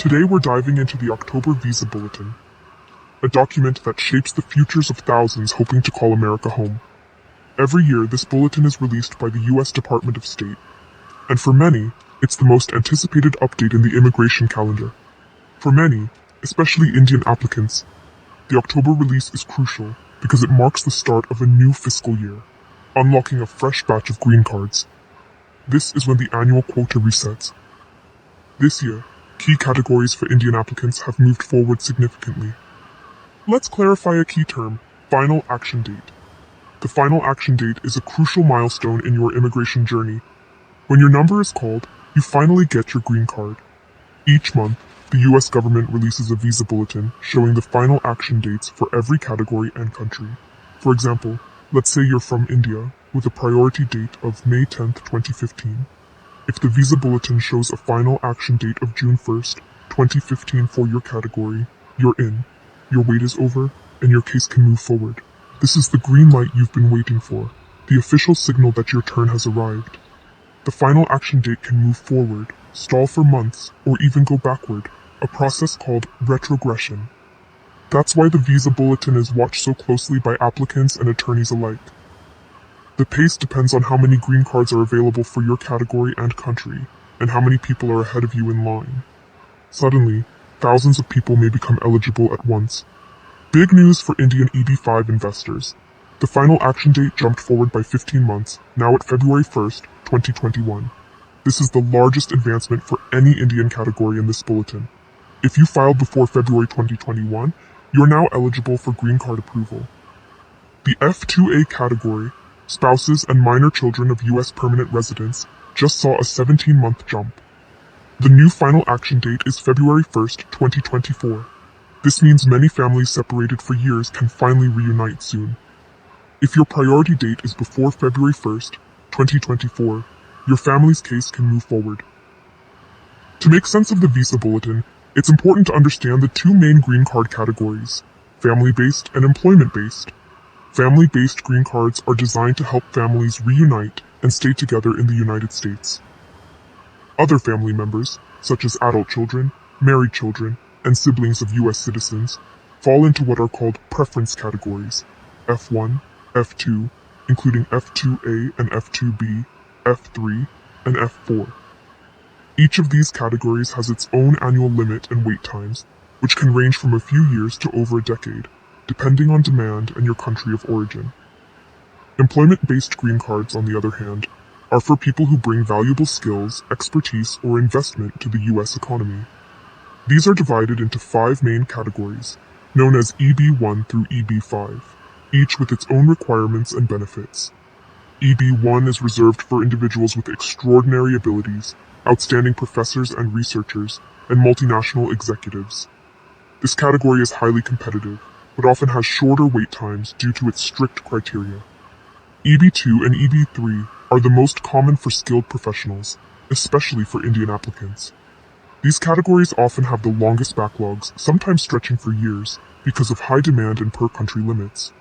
Today we're diving into the October Visa Bulletin, a document that shapes the futures of thousands hoping to call America home. Every year, this bulletin is released by the U.S. Department of State, and for many, it's the most anticipated update in the immigration calendar. For many, especially Indian applicants, the October release is crucial because it marks the start of a new fiscal year, unlocking a fresh batch of green cards. This is when the annual quota resets. This year, key categories for Indian applicants have moved forward significantly. Let's clarify a key term: final action date. The final action date is a crucial milestone in your immigration journey. When your number is called, you finally get your green card. Each month, the U.S. government releases a visa bulletin showing the final action dates for every category and country. For example, let's say you're from India with a priority date of May 10, 2015. If the visa bulletin shows a final action date of June 1st, 2015 for your category, you're in. Your wait is over, and your case can move forward. This is the green light you've been waiting for, the official signal that your turn has arrived. The final action date can move forward, stall for months, or even go backward, a process called retrogression. That's why the visa bulletin is watched so closely by applicants and attorneys alike. The pace depends on how many green cards are available for your category and country, and how many people are ahead of you in line. Suddenly, thousands of people may become eligible at once. Big news for Indian EB-5 investors. The final action date jumped forward by 15 months, now at February 1st, 2021. This is the largest advancement for any Indian category in this bulletin. If you filed before February 2021, you are now eligible for green card approval. The F-2A category, spouses and minor children of U.S. permanent residents, just saw a 17-month jump. The new final action date is February 1st, 2024. This means many families separated for years can finally reunite soon. If your priority date is before February 1st, 2024, your family's case can move forward. To make sense of the visa bulletin, it's important to understand the two main green card categories: family-based and employment-based. Family-based green cards are designed to help families reunite and stay together in the United States. Other family members, such as adult children, married children, and siblings of U.S. citizens, fall into what are called preference categories: F1, F2, including F2A and F2B, F3, and F4. Each of these categories has its own annual limit and wait times, which can range from a few years to over a decade, depending on demand and your country of origin. Employment-based green cards, on the other hand, are for people who bring valuable skills, expertise, or investment to the U.S. economy. These are divided into 5 main categories, known as EB1 through EB5, each with its own requirements and benefits. EB1 is reserved for individuals with extraordinary abilities, outstanding professors and researchers, and multinational executives. This category is highly competitive, but often has shorter wait times due to its strict criteria. EB2 and EB3 are the most common for skilled professionals, especially for Indian applicants. These categories often have the longest backlogs, sometimes stretching for years, because of high demand and per-country limits.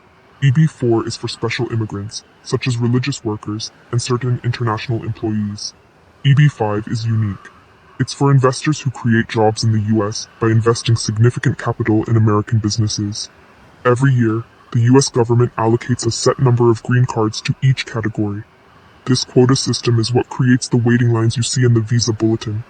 EB4 is for special immigrants, such as religious workers and certain international employees. EB5 is unique. It's for investors who create jobs in the U.S. by investing significant capital in American businesses. Every year, the U.S. government allocates a set number of green cards to each category. This quota system is what creates the waiting lines you see in the visa bulletin,